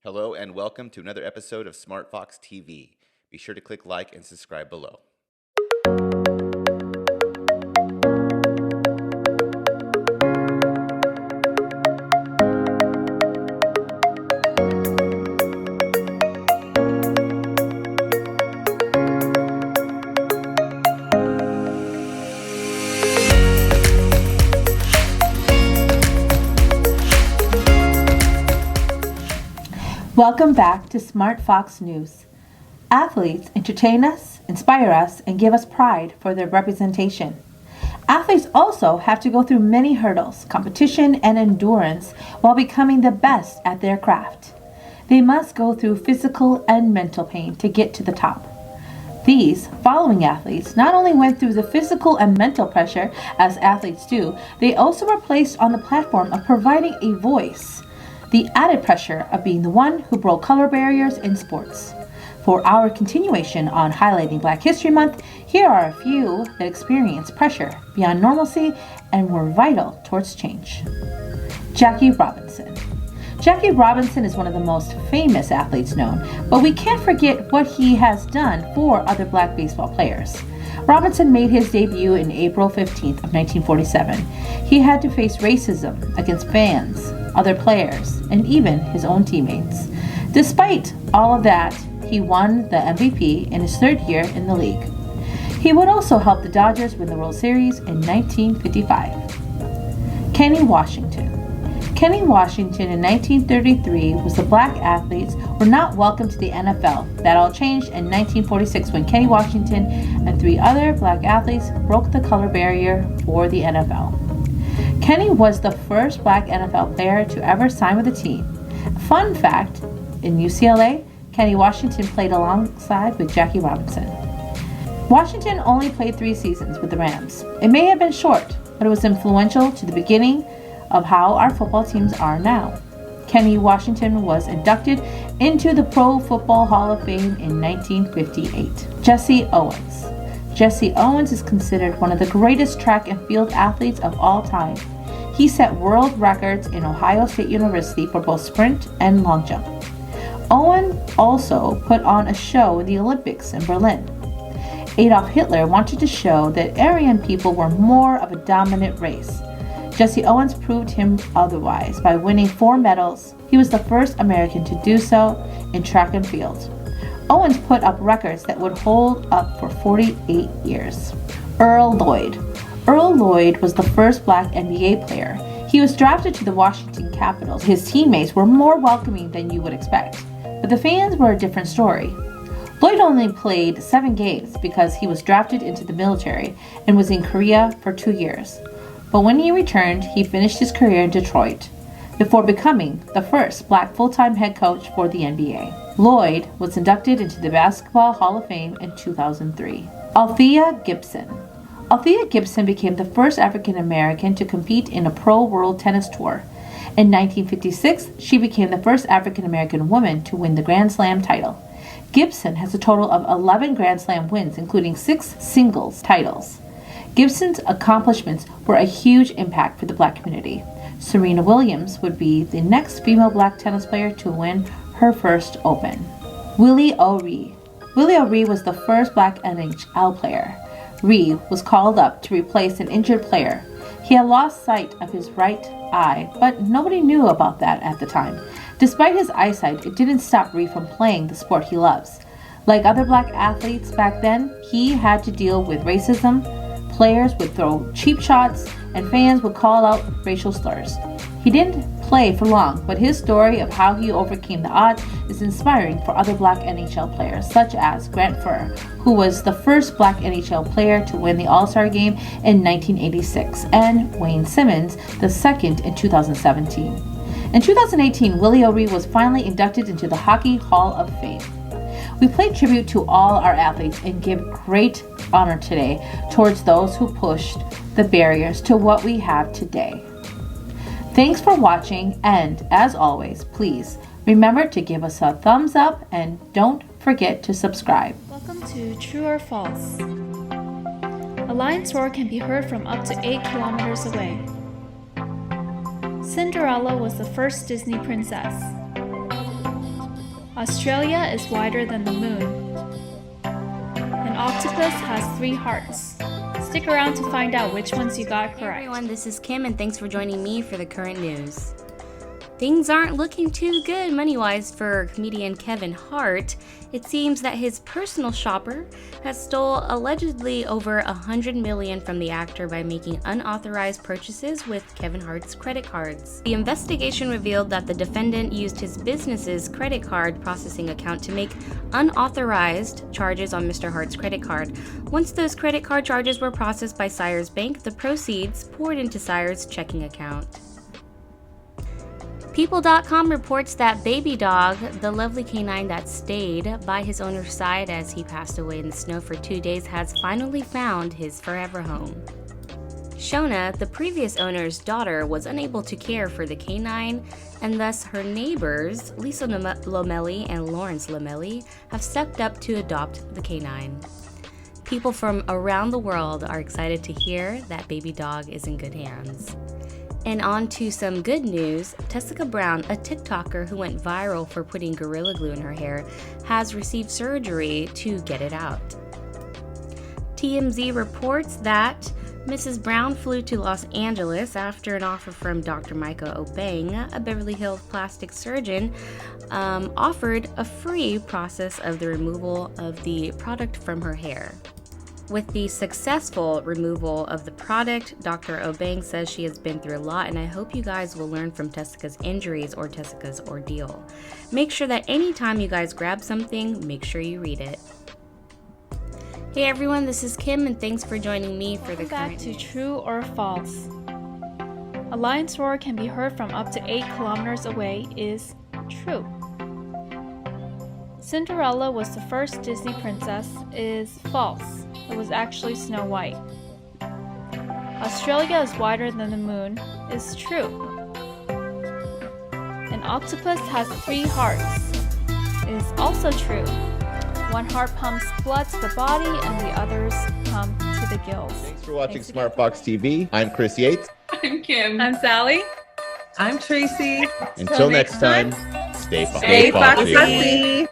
Hello and welcome to another episode of SmartFox TV. Be sure to click like and subscribe below. Welcome back to SmartFox News. Athletes entertain us, inspire us, and give us pride for their representation. Athletes also have to go through many hurdles, competition, and endurance while becoming the best at their craft. They must go through physical and mental pain to get to the top. These following athletes not only went through the physical and mental pressure as athletes do, they also were placed on the platform of providing a voice. The added pressure of being the one who broke color barriers in sports. For our continuation on highlighting Black History Month, here are a few that experienced pressure beyond normalcy and were vital towards change. Jackie Robinson. Jackie Robinson is one of the most famous athletes known, but we can't forget what he has done for other Black baseball players. Robinson made his debut in April 15th of 1947. He had to face racism against fans, other players, and even his own teammates. Despite all of that, he won the MVP in his third year in the league. He would also help the Dodgers win the World Series in 1955. Kenny Washington. Kenny Washington in 1933 was the Black athletes were not welcome to the NFL. That all changed in 1946 when Kenny Washington and 3 other Black athletes broke the color barrier for the NFL. Kenny was the first Black NFL player to ever sign with a team. Fun fact, in UCLA, Kenny Washington played alongside with Jackie Robinson. Washington only played 3 seasons with the Rams. It may have been short, but it was influential to the beginning of how our football teams are now. Kenny Washington was inducted into the Pro Football Hall of Fame in 1958. Jesse Owens. Jesse Owens is considered one of the greatest track and field athletes of all time. He set world records in Ohio State University for both sprint and long jump. Owens also put on a show in the Olympics in Berlin. Adolf Hitler wanted to show that Aryan people were more of a dominant race. Jesse Owens proved him otherwise by winning 4 medals. He was the first American to do so in track and field. Owens put up records that would hold up for 48 years. Earl Lloyd. Earl Lloyd was the first Black NBA player. He was drafted to the Washington Capitals. His teammates were more welcoming than you would expect, but the fans were a different story. Lloyd only played 7 games because he was drafted into the military and was in Korea for 2 years. But when he returned, he finished his career in Detroit before becoming the first Black full-time head coach for the NBA. Lloyd was inducted into the Basketball Hall of Fame in 2003. Althea Gibson. Althea Gibson became the first African American to compete in a pro world tennis tour. In 1956, she became the first African American woman to win the Grand Slam title. Gibson has a total of 11 Grand Slam wins, including 6 singles titles. Gibson's accomplishments were a huge impact for the Black community. Serena Williams would be the next female Black tennis player to win her first Open. Willie O'Ree. Willie O'Ree was the first Black NHL player. Ree was called up to replace an injured player. He had lost sight of his right eye, but nobody knew about that at the time. Despite his eyesight, it didn't stop Ree from playing the sport he loves. Like other Black athletes back then, he had to deal with racism. Players would throw cheap shots, and fans would call out racial slurs. He didn't play for long, but his story of how he overcame the odds is inspiring for other Black NHL players, such as Grant Furr, who was the first Black NHL player to win the All-Star Game in 1986, and Wayne Simmons, the second in 2017. In 2018, Willie O'Ree was finally inducted into the Hockey Hall of Fame. We pay tribute to all our athletes and give great honor today towards those who pushed the barriers to what we have today. Thanks for watching, and as always, please remember to give us a thumbs up and don't forget to subscribe. Welcome to True or False. A lion's roar can be heard from up to 8 kilometers away. Cinderella was the first Disney princess. Australia is wider than the moon. An octopus has 3 hearts. Stick around to find out which ones you got correct. Hey everyone, this is Kim and thanks for joining me for the current news. Things aren't looking too good money-wise for comedian Kevin Hart. It seems that his personal shopper has stole allegedly over $100 million from the actor by making unauthorized purchases with Kevin Hart's credit cards. The investigation revealed that the defendant used his business's credit card processing account to make unauthorized charges on Mr. Hart's credit card. Once those credit card charges were processed by Sire's bank, the proceeds poured into Sire's checking account. People.com reports that Baby Dog, the lovely canine that stayed by his owner's side as he passed away in the snow for 2 days, has finally found his forever home. Shona, the previous owner's daughter, was unable to care for the canine, and thus her neighbors, Lisa Lomelli and Lawrence Lomelli, have stepped up to adopt the canine. People from around the world are excited to hear that Baby Dog is in good hands. And on to some good news. Tessica Brown, a TikToker who went viral for putting Gorilla Glue in her hair, has received surgery to get it out. TMZ reports that Mrs. Brown flew to Los Angeles after an offer from Dr. Micah Obeng, a Beverly Hills plastic surgeon, offered a free process of the removal of the product from her hair. With the successful removal of the product, Dr. Obeng says she has been through a lot, and I hope you guys will learn from Tessica's injuries or Tessica's ordeal. Make sure that anytime you guys grab something, make sure you read it. Hey everyone, this is Kim, and thanks for joining me for the Back current to news. true or false. A lion's roar can be heard from up to 8 kilometers away is true. Cinderella was the first Disney princess is false. It was actually Snow White. Australia is wider than the moon is true. An octopus has 3 hearts is also true. 1 heart pumps blood to the body and the others pump to the gills. Thanks for watching SmartFox TV. I'm Chris Yates. I'm Kim. I'm Sally. I'm Tracy. Until next time, stay Stay foxy. foxy.